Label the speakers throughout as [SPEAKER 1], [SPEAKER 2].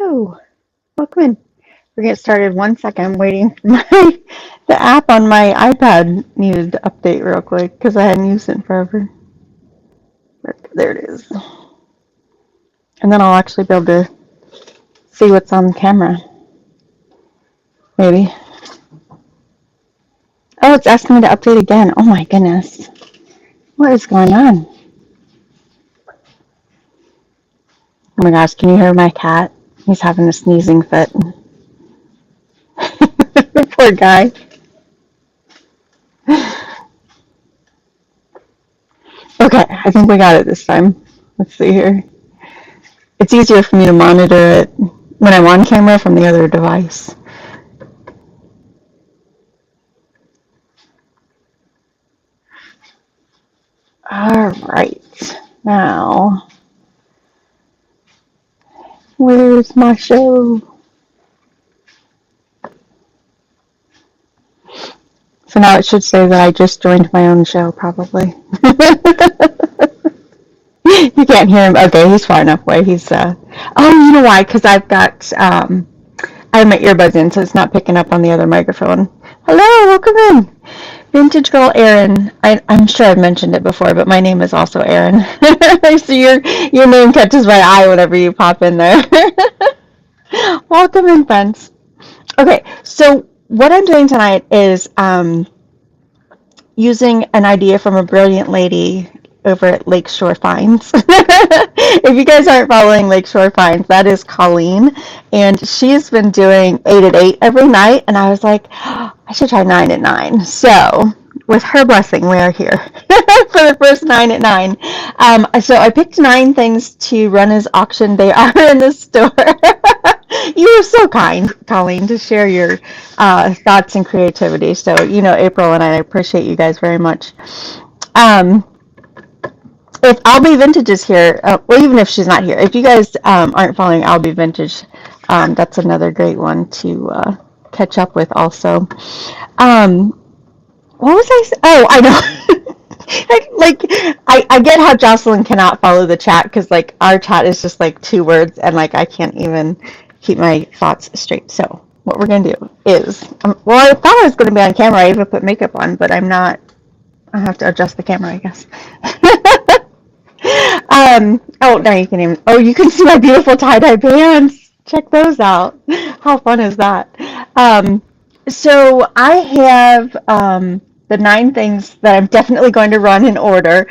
[SPEAKER 1] Hello, welcome in. We're getting started 1 second. I'm waiting for the app on my iPad needed to update real quick because I hadn't used it in forever. There it is. And then I'll actually be able to see what's on camera. Maybe. Oh, it's asking me to update again. Oh my goodness. What is going on? Oh my gosh, can you hear my cat? He's having a sneezing fit. Poor guy. Okay, I think we got it this time. Let's see here. It's easier for me to monitor it when I'm on camera from the other device. All right, now, where's my show? So now it should say that I just joined my own show, probably. You can't hear him. Okay, he's far enough away. Oh, you know why? Because I've got, I have my earbuds in, so it's not picking up on the other microphone. Hello, welcome in. Vintage Girl Erin. I'm sure I've mentioned it before, but my name is also Erin. So your name catches my eye whenever you pop in there. Welcome in, friends. Okay, so what I'm doing tonight is using an idea from a brilliant lady over at Lakeshore Finds. If you guys aren't following Lakeshore Finds, that is Colleen, and she's been doing 8 at 8 every night, and I was like, oh, I should try 9 at 9. So with her blessing, we are here for the first 9 at 9. So I picked 9 things to run as auction. They are in the store. You were so kind, Colleen, to share your thoughts and creativity. So, April and I appreciate you guys very much. If I'll Be Vintage is here, well, even if she's not here, if you guys aren't following I'll Be Vintage, that's another great one to catch up with also. What was I saying? Oh, I know. I get how Jocelyn cannot follow the chat because our chat is just 2 words and I can't even keep my thoughts straight. So what we're gonna do is, well, I thought I was gonna be on camera. I even put makeup on, but I'm not. I have to adjust the camera, I guess. Oh, now you can even. Oh, you can see my beautiful tie-dye pants. Check those out. How fun is that? So I have the 9 things that I'm definitely going to run in order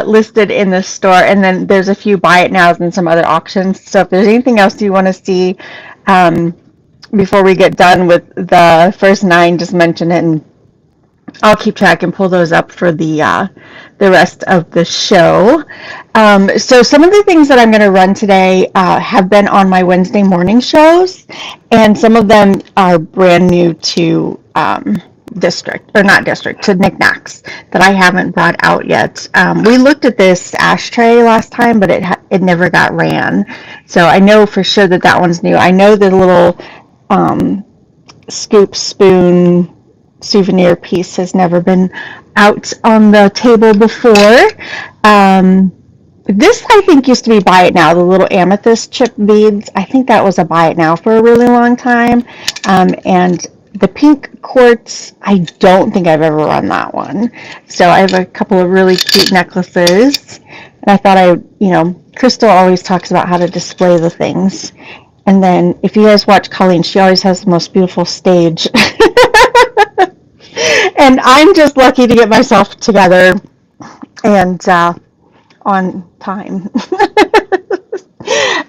[SPEAKER 1] listed in the store, and then there's a few buy it nows and some other auctions. So if there's anything else you want to see before we get done with the first 9, just mention it, and I'll keep track and pull those up for the rest of the show. So some of the things that I'm going to run today have been on my Wednesday morning shows, and some of them are brand new to to knickknacks that I haven't brought out yet. We looked at this ashtray last time, but it never got ran. So I know for sure that one's new. I know the little scoop spoon souvenir piece has never been out on the table before. This I think used to be buy it now, the little amethyst chip beads. I think that was a buy it now for a really long time. And the pink quartz, I don't think I've ever run that one. So I have a couple of really cute necklaces. And I thought Crystal always talks about how to display the things. And then if you guys watch Colleen, she always has the most beautiful stage. And I'm just lucky to get myself together and on time.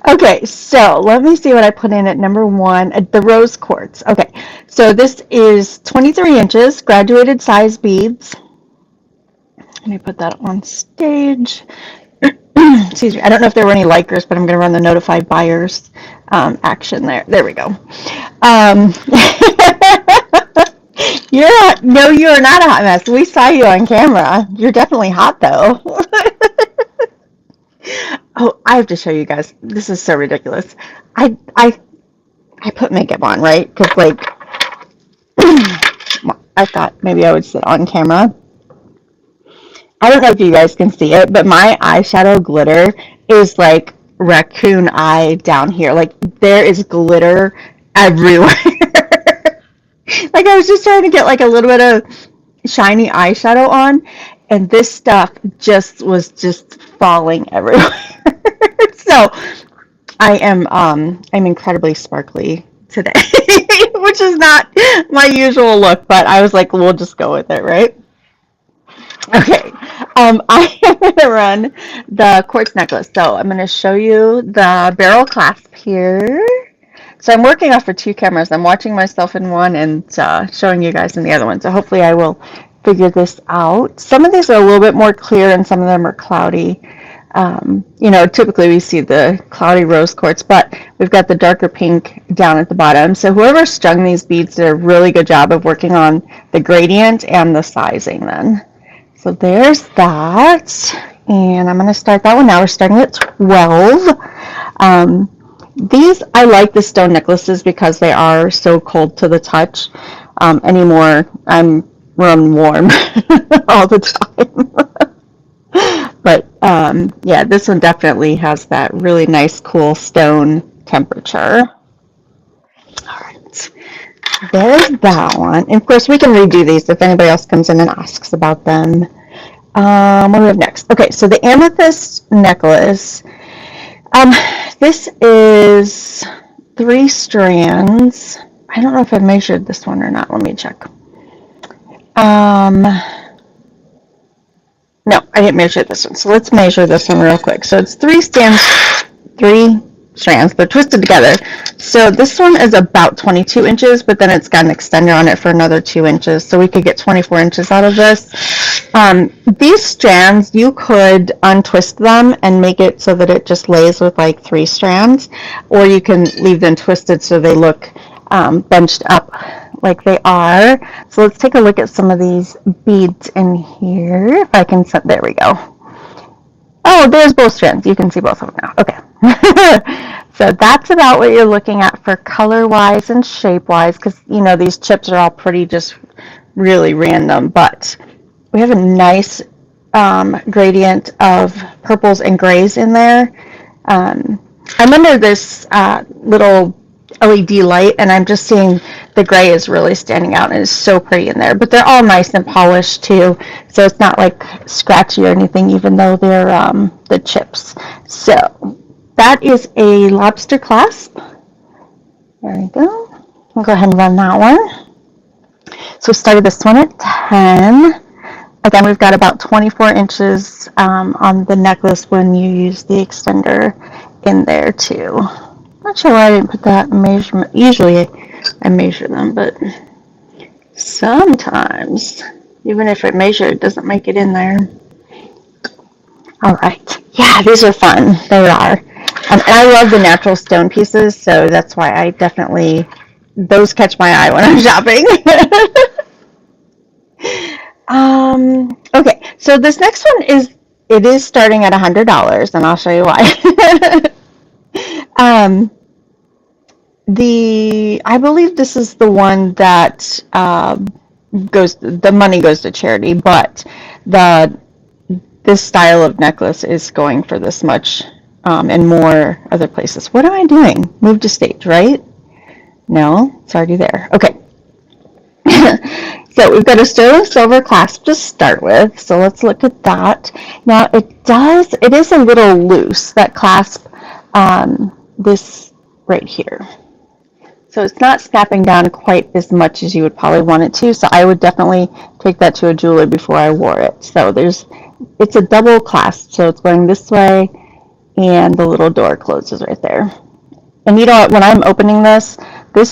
[SPEAKER 1] Okay, so let me see what I put in at number 1, the rose quartz. Okay, so this is 23 inches, graduated size beads. Let me put that on stage. Excuse me, I don't know if there were any likers, but I'm going to run the notified buyers action there. There we go. No, you are not a hot mess. We saw you on camera. You're definitely hot, though. Oh, I have to show you guys. This is so ridiculous. I put makeup on, right? Because, I thought maybe I would sit on camera. I don't know if you guys can see it, but my eyeshadow glitter is, raccoon eye down here. Like there is glitter everywhere. Like I was just trying to get like a little bit of shiny eyeshadow on, and this stuff just was just falling everywhere. So I'm incredibly sparkly today, which is not my usual look, but I was like, we'll just go with it, right? Okay, I am going to run the quartz necklace. So I'm going to show you the barrel clasp here. So I'm working off of two cameras. I'm watching myself in one and showing you guys in the other one. So hopefully I will figure this out. Some of these are a little bit more clear and some of them are cloudy. Typically we see the cloudy rose quartz, but we've got the darker pink down at the bottom. So whoever strung these beads did a really good job of working on the gradient and the sizing then. So there's that. And I'm going to start that one now. We're starting at 12. I like the stone necklaces because they are so cold to the touch. Anymore, I'm run warm all the time. But yeah, this one definitely has that really nice, cool stone temperature. All right, there's that one. And of course, we can redo these if anybody else comes in and asks about them. What do we have next? Okay, so the amethyst necklace. This is 3 strands. I don't know if I measured this one or not. Let me check. No, I didn't measure this one. So let's measure this one real quick. So it's 3 strands. They're twisted together. So this one is about 22 inches, but then it's got an extender on it for another 2 inches. So we could get 24 inches out of this. These strands, you could untwist them and make it so that it just lays with like 3 strands, or you can leave them twisted so they look bunched up like they are. So let's take a look at some of these beads in here. If I can set, there we go. Oh, there's both strands. You can see both of them now. Okay. So that's about what you're looking at for color-wise and shape-wise, because, these chips are all pretty just really random, but we have a nice gradient of purples and grays in there. I'm under this little LED light, and I'm just seeing the gray is really standing out, and it's so pretty in there. But they're all nice and polished too, so it's not like scratchy or anything, even though they're the chips. So that is a lobster clasp. There we go. I'll go ahead and run that one. So we started this one at 10. Again, we've got about 24 inches on the necklace when you use the extender in there too. Not sure why I didn't put that measurement. Usually I measure them, but sometimes, even if I measure, it doesn't make it in there. All right. Yeah, these are fun. They are. And I love the natural stone pieces, so that's why I definitely, those catch my eye when I'm shopping. Okay, so this next one it is starting at $100, and I'll show you why. I believe this is the one that the money goes to charity, but this style of necklace is going for this much, and more other places. What am I doing? Move to stage, right? No, it's already there. Okay. So we've got a sterling silver clasp to start with, so let's look at that. Now it is a little loose, that clasp, this right here. So it's not snapping down quite as much as you would probably want it to, so I would definitely take that to a jeweler before I wore it. So it's a double clasp, so it's going this way, and the little door closes right there. And you know what, when I'm opening this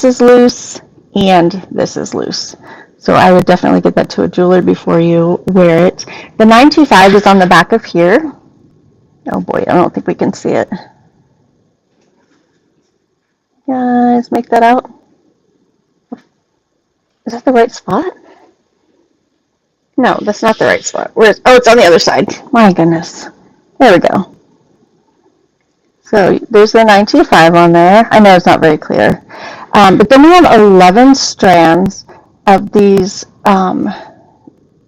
[SPEAKER 1] is loose, and this is loose. So I would definitely get that to a jeweler before you wear it. The 925 is on the back of here. Oh boy, I don't think we can see it. Guys, make that out. Is that the right spot? No, that's not the right spot. It's on the other side. My goodness. There we go. So there's the 925 on there. I know it's not very clear. But then we have 11 strands of these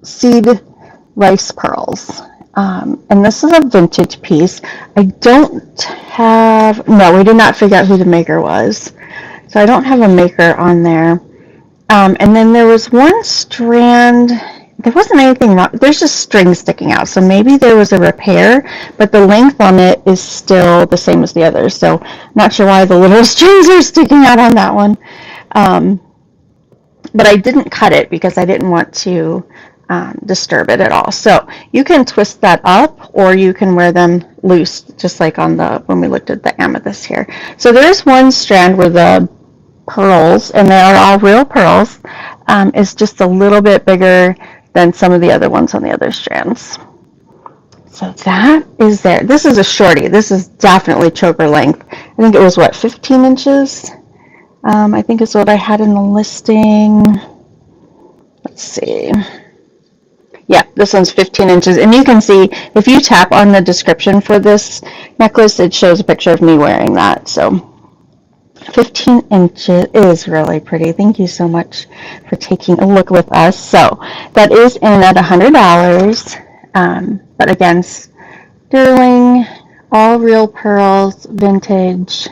[SPEAKER 1] seed rice pearls. And this is a vintage piece. I don't no, we did not figure out who the maker was. So I don't have a maker on there. And then there was one strand, there wasn't anything wrong, there's just string sticking out. So maybe there was a repair, but the length on it is still the same as the others. So I'm not sure why the little strings are sticking out on that one. But I didn't cut it because I didn't want to disturb it at all. So you can twist that up, or you can wear them loose, just like on the when we looked at the amethyst here. So there's one strand where the pearls, and they are all real pearls, is just a little bit bigger than some of the other ones on the other strands. So that is there. This is a shorty. This is definitely choker length. I think it was, what, 15 inches? I think is what I had in the listing. Let's see. Yeah, this one's 15 inches. And you can see, if you tap on the description for this necklace, it shows a picture of me wearing that. So 15 inches is really pretty. Thank you so much for taking a look with us. So that is in at $100. But again, sterling, all real pearls, vintage.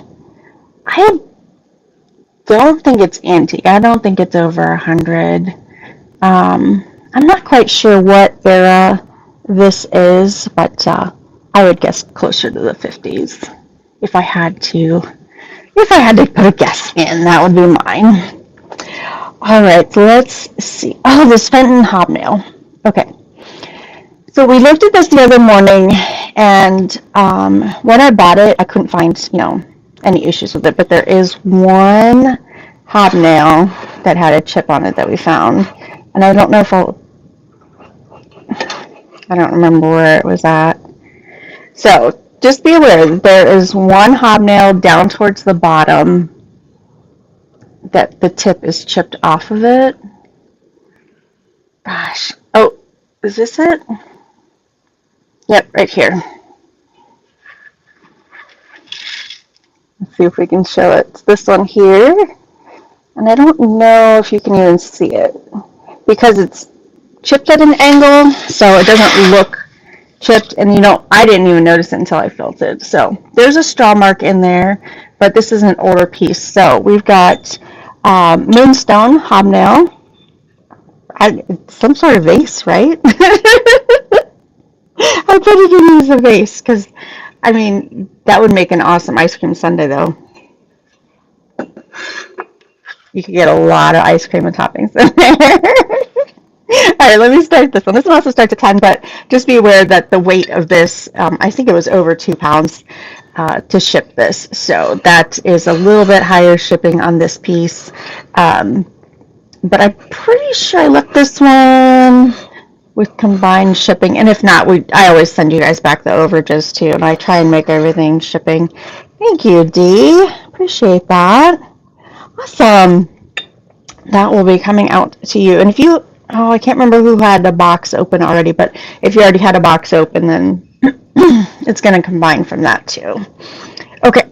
[SPEAKER 1] I don't think it's antique. I don't think it's over 100. I'm not quite sure what era this is, but I would guess closer to the 50s if I had to. If I had to put a guess in, that would be mine. All right, so let's see. Oh, the Fenton hobnail. Okay. So we looked at this the other morning, and when I bought it, I couldn't find, any issues with it, but there is one hobnail that had a chip on it that we found, and I don't know if I don't remember where it was at. So just be aware that there is one hobnail down towards the bottom that the tip is chipped off of it. Gosh. Oh, is this it? Yep, right here. Let's see if we can show it. It's this one here. And I don't know if you can even see it because it's chipped at an angle, so it doesn't look chipped, and I didn't even notice it until I felt it. So there's a straw mark in there, but this is an older piece. So we've got moonstone hobnail. Some sort of vase, right? I put it in as a vase because, that would make an awesome ice cream sundae, though. You could get a lot of ice cream and toppings in there. All right, let me start this one. This one also starts at 10, but just be aware that the weight of this, I think it was over 2 pounds to ship this. So that is a little bit higher shipping on this piece. But I'm pretty sure I left this one with combined shipping. And if not, I always send you guys back the overages too. And I try and make everything shipping. Thank you, Dee. Appreciate that. Awesome. That will be coming out to you. And if you, I can't remember who had the box open already, but if you already had a box open, then it's going to combine from that too. Okay.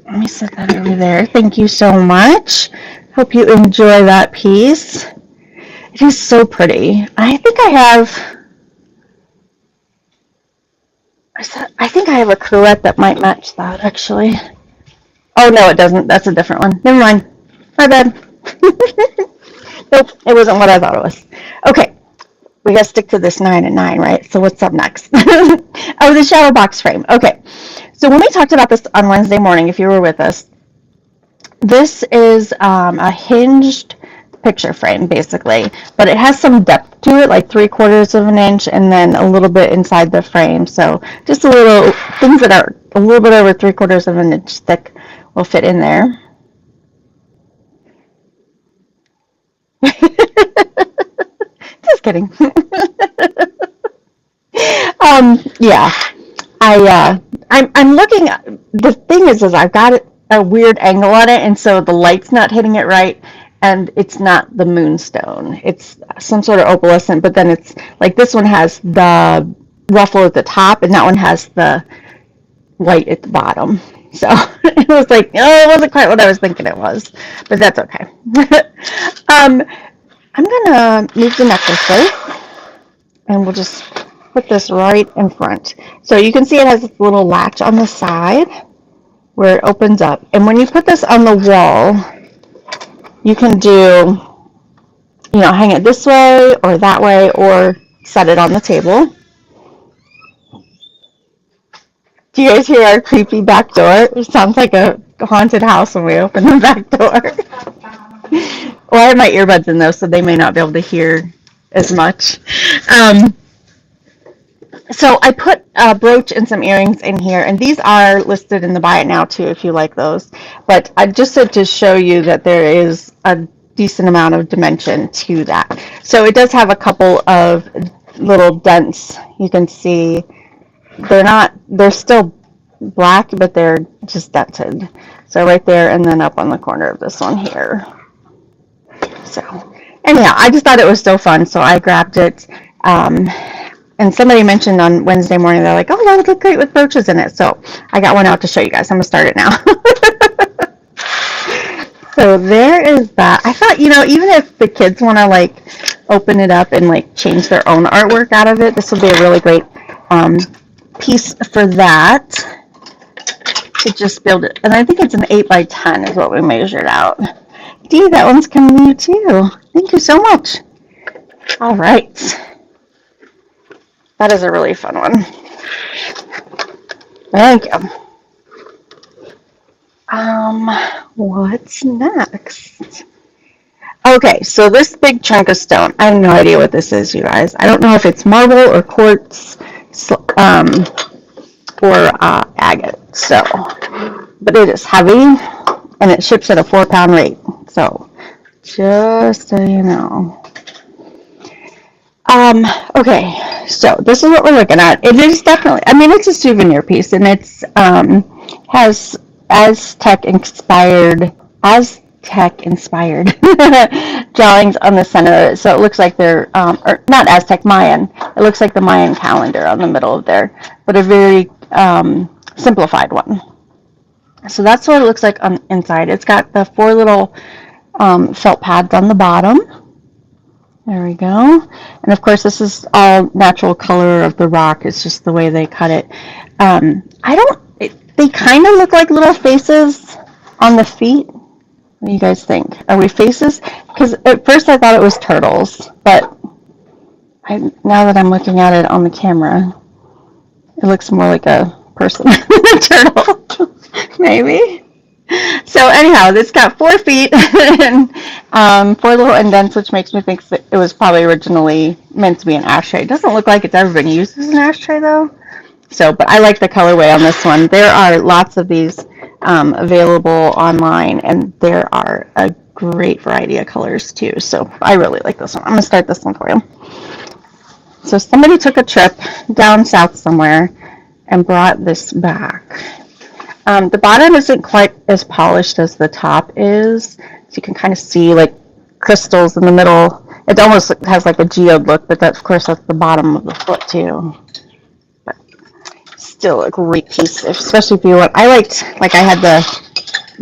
[SPEAKER 1] Let me set that over there. Thank you so much. Hope you enjoy that piece. It is so pretty. I think I have a cruette that might match that, actually. Oh, no, it doesn't. That's a different one. Never mind. My bad. Nope, it wasn't what I thought it was. Okay, we got to stick to this 9 and 9, right? So what's up next? Oh, the shower box frame. Okay, so when we talked about this on Wednesday morning, if you were with us, this is a hinged picture frame, basically, but it has some depth to it, like 3/4 of an inch, and then a little bit inside the frame. So just a little things that are a little bit over 3/4 of an inch thick will fit in there. Just kidding. Yeah, I'm looking. The thing is I've got a weird angle on it, and so the light's not hitting it right, and it's not the moonstone. It's some sort of opalescent, but then it's like this one has the ruffle at the top, and that one has the white at the bottom. So it was like, oh, it wasn't quite what I was thinking it was, but that's okay. I'm gonna move the necklace first, and we'll just put this right in front. So you can see it has this little latch on the side where it opens up. And when you put this on the wall, you can do, hang it this way or that way or set it on the table. Do you guys hear our creepy back door? It sounds like a haunted house when we open the back door. Well, I have my earbuds in though, so they may not be able to hear as much. So I put a brooch and some earrings in here, and these are listed in the Buy It Now too if you like those. But I just said to show you that there is a decent amount of dimension to that. So it does have a couple of little dents. You can see they're still black, but they're just dented. So right there and then up on the corner of this one here. So anyhow, I just thought it was so fun, so I grabbed it. And somebody mentioned on Wednesday morning, they're like, oh, that would look great with brooches in it. So I got one out to show you guys. I'm going to start it now. So there is that. I thought, even if the kids want to like open it up and like change their own artwork out of it, this would be a really great piece for that. To just build it. And I think it's an 8x10 is what we measured out. Dee, that one's coming to you too. Thank you so much. All right. That is a really fun one. Thank you. What's next? Okay, so this big chunk of stone, I have no idea what this is, you guys. I don't know if it's marble or quartz or agate. So, but it is heavy, and it ships at a 4-pound rate. So, just so you know. Okay, so this is what we're looking at. It is definitely, it's a souvenir piece, and it's has Aztec inspired drawings on the center of it. So it looks like they're, or not Aztec, Mayan. It looks like the Mayan calendar on the middle of there, but a very simplified one. So that's what it looks like on inside. It's got the 4 little felt pads on the bottom. There we go. And of course, this is all natural color of the rock. It's just the way they cut it. They kind of look like little faces on the feet. What do you guys think? Are we faces? Because at first I thought it was turtles, but now that I'm looking at it on the camera, it looks more like a person than a turtle. Maybe. So anyhow, it's got 4 feet and 4 little indents, which makes me think that it was probably originally meant to be an ashtray. It doesn't look like it's ever been used as an ashtray though. So, but I like the colorway on this one. There are lots of these available online, and there are a great variety of colors too. So I really like this one. I'm going to start this one for you. So somebody took a trip down south somewhere and brought this back. The bottom isn't quite as polished as the top is. So you can kind of see like crystals in the middle. It almost has like a geode look, but of course that's the bottom of the foot too. But still a great piece, especially if you want. I had the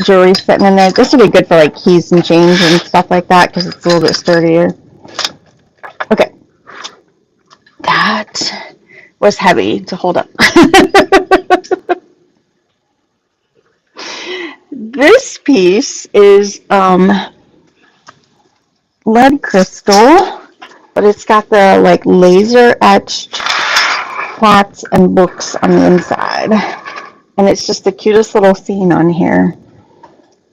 [SPEAKER 1] jewelry sitting in there. This would be good for like keys and chains and stuff like that because it's a little bit sturdier. Okay. That was heavy to hold up. This piece is lead crystal, but it's got the like laser etched plats and books on the inside, and it's just the cutest little scene on here.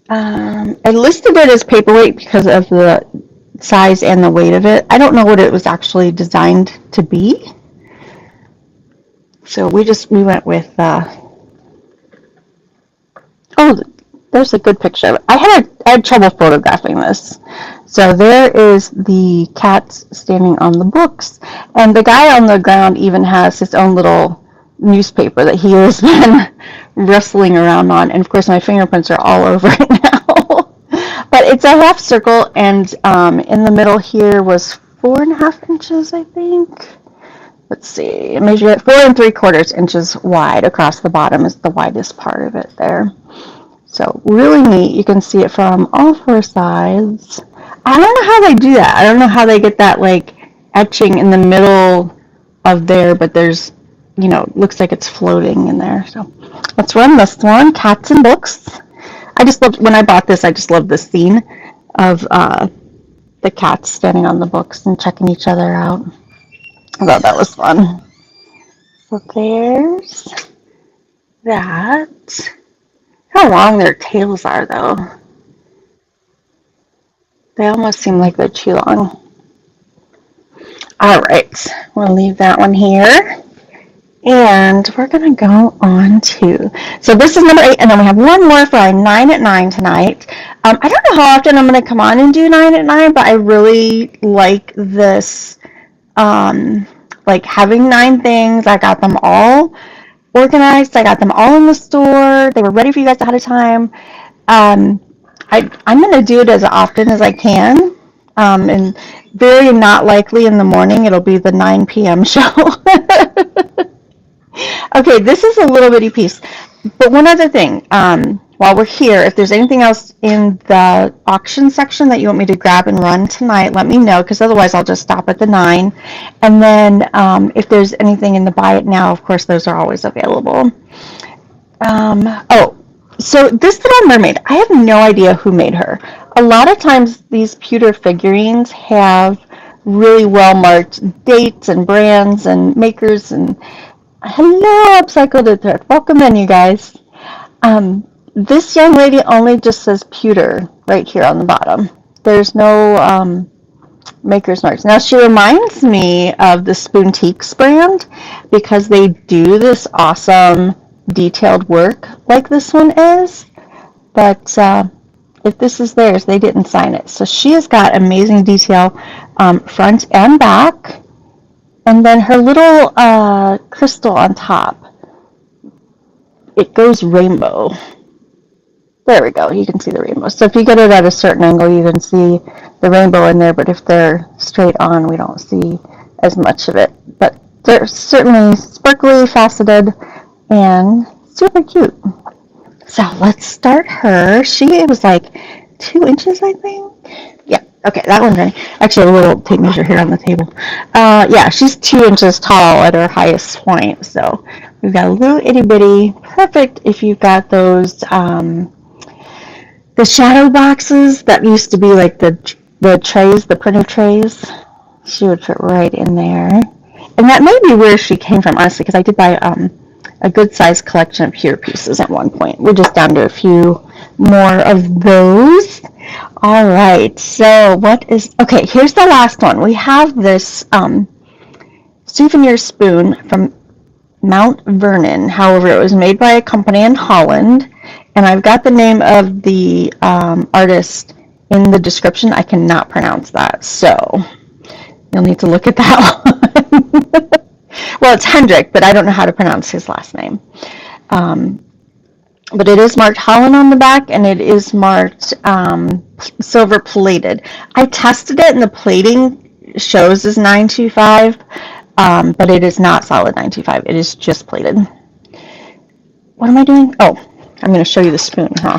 [SPEAKER 1] I listed it as paperweight because of the size and the weight of it. I don't know what it was actually designed to be, so we went with there's a good picture of it. I had trouble photographing this. So there is the cat standing on the books, and the guy on the ground even has his own little newspaper that he has been wrestling around on, and of course my fingerprints are all over it now. But it's a half circle, and in the middle here was 4.5 inches, I think. Let's see, I measured it 4 3/4 inches wide across the bottom is the widest part of it there. So really neat. You can see it from all 4 sides. I don't know how they do that. I don't know how they get that like etching in the middle of there, but there's, looks like it's floating in there. So let's run this one, cats and books. I just loved, when I bought this, I just loved the scene of the cats standing on the books and checking each other out. I thought that was fun. So there's that. How long their tails are, though. They almost seem like they're too long. All right, we'll leave that one here. And we're going to go on to, so this is number 8, and then we have one more for our 9 at 9 tonight. I don't know how often I'm going to come on and do 9 at 9, but I really like this, like having 9 things. I got them all organized. I got them all in the store. They were ready for you guys ahead of time. I'm going to do it as often as I can, and very not likely in the morning. It'll be the 9 p.m. show. Okay, this is a little bitty piece. But one other thing, while we're here, if there's anything else in the auction section that you want me to grab and run tonight, let me know, because otherwise I'll just stop at the 9. And then if there's anything in the buy it now, of course, those are always available. So this Little Mermaid, I have no idea who made her. A lot of times these pewter figurines have really well marked dates and brands and makers. And hello, Upcycled to Thrift. Welcome in, you guys. This young lady only just says pewter right here on the bottom. There's no maker's marks. Now, she reminds me of the Spoontiques brand because they do this awesome detailed work like this one is. But if this is theirs, they didn't sign it. So she has got amazing detail front and back. And then her little crystal on top, it goes rainbow. There we go. You can see the rainbow. So if you get it at a certain angle, you can see the rainbow in there. But if they're straight on, we don't see as much of it. But they're certainly sparkly, faceted, and super cute. So let's start her. She was like 2 inches, I think. Yeah. Okay, that one's ready. Actually, a little tape measure here on the table. Yeah, she's 2 inches tall at her highest point. So we've got a little itty bitty. Perfect if you've got those the shadow boxes that used to be like the trays, the printer trays. She would fit right in there. And that may be where she came from, honestly, because I did buy a good sized collection of pewter pieces at one point. We're just down to a few more of those. All right, so okay, here's the last one. We have this souvenir spoon from Mount Vernon. However, it was made by a company in Holland, and I've got the name of the artist in the description. I cannot pronounce that, so you'll need to look at that one. Well, it's Hendrik, but I don't know how to pronounce his last name. But it is marked Holland on the back, and it is marked silver plated. I tested it, and the plating shows as 925, but it is not solid 925. It is just plated. What am I doing? Oh, I'm going to show you the spoon, huh?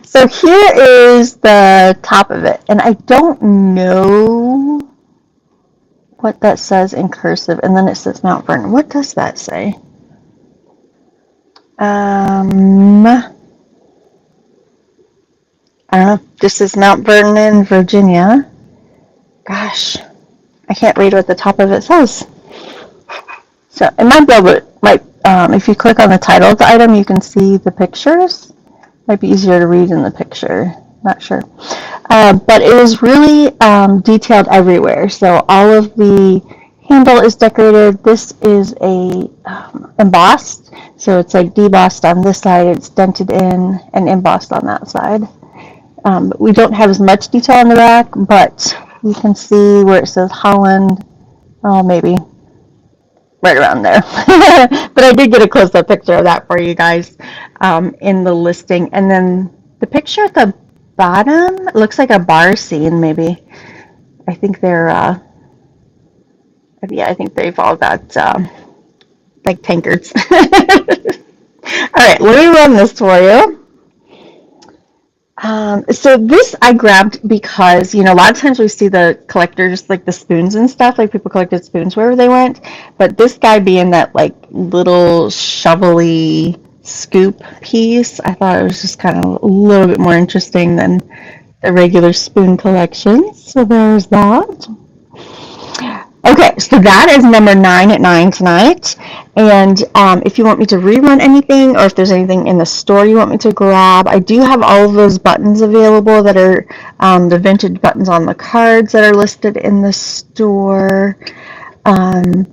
[SPEAKER 1] So here is the top of it, and I don't know what that says in cursive, and then it says Mount Vernon. What does that say? I don't know. This is Mount Vernon, Virginia. Gosh, I can't read what the top of it says. So it might be able to, if you click on the title of the item, you can see the pictures. Might be easier to read in the picture. Not sure. But it is really detailed everywhere. So all of the handle is decorated. This is a embossed. So it's like debossed on this side. It's dented in and embossed on that side. We don't have as much detail on the back, but you can see where it says Holland. Oh, maybe right around there. But I did get a close-up picture of that for you guys in the listing. And then the picture at the bottom, it looks like a bar scene, maybe. I think they're, I think they've all got, like, tankards. All right, let me run this for you. So this I grabbed because, a lot of times we see the collectors, like the spoons and stuff, like people collected spoons wherever they went. But this guy being that like little shovelly scoop piece, I thought it was just kind of a little bit more interesting than the regular spoon collection. So there's that. Okay, so that is number 9 at 9 tonight. And if you want me to rerun anything, or if there's anything in the store you want me to grab, I do have all of those buttons available that are the vintage buttons on the cards that are listed in the store. Um,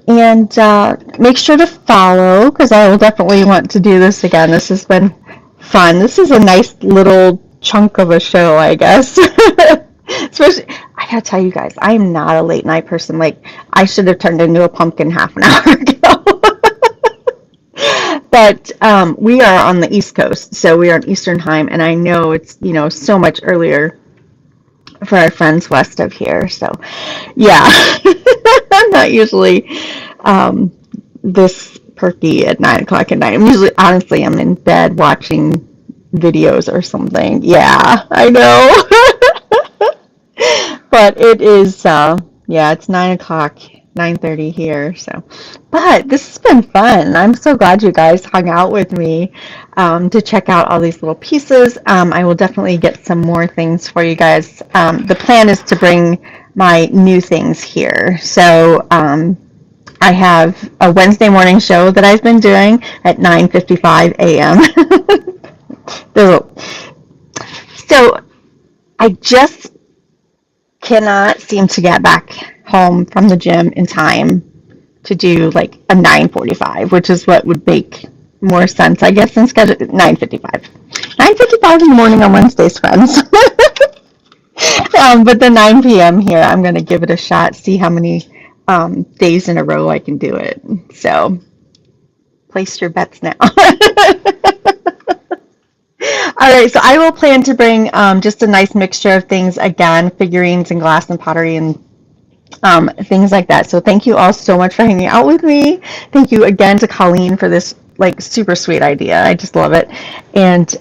[SPEAKER 1] and make sure to follow, because I will definitely want to do this again. This has been fun. This is a nice little chunk of a show, I guess. Especially, I gotta tell you guys, I am not a late night person. Like, I should have turned into a pumpkin half an hour ago. But we are on the East Coast, so we are on Eastern time, and I know it's, so much earlier for our friends west of here. So, yeah, I'm not usually this perky at 9 o'clock at night. I'm usually, honestly, I'm in bed watching videos or something. Yeah, I know. But it is, yeah, it's 9 o'clock, 9:30 here. So, but this has been fun. I'm so glad you guys hung out with me to check out all these little pieces. I will definitely get some more things for you guys. The plan is to bring my new things here. So, I have a Wednesday morning show that I've been doing at 9:55 a.m. So I just cannot seem to get back home from the gym in time to do like a 9:45, which is what would make more sense, I guess, than schedule 9:55. 9:55 in the morning on Wednesdays, friends. But the 9 p.m. here, I'm going to give it a shot, see how many days in a row I can do it. So place your bets now. All right, so I will plan to bring just a nice mixture of things again, figurines and glass and pottery and things like that. So thank you all so much for hanging out with me. Thank you again to Colleen for this like super sweet idea. I just love it. And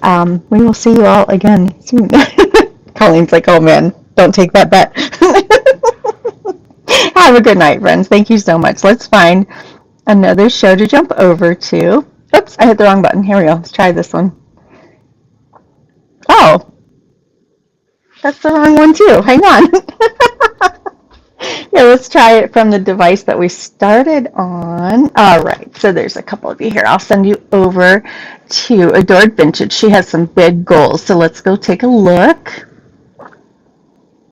[SPEAKER 1] we will see you all again soon. Colleen's like, oh man, don't take that bet. Have a good night, friends. Thank you so much. Let's find another show to jump over to. Oops, I hit the wrong button. Here we go. Let's try this one. Oh, that's the wrong one too. Hang on. Yeah, let's try it from the device that we started on. All right, so there's a couple of you here. I'll send you over to Adored Vintage. She has some big goals, so let's go take a look.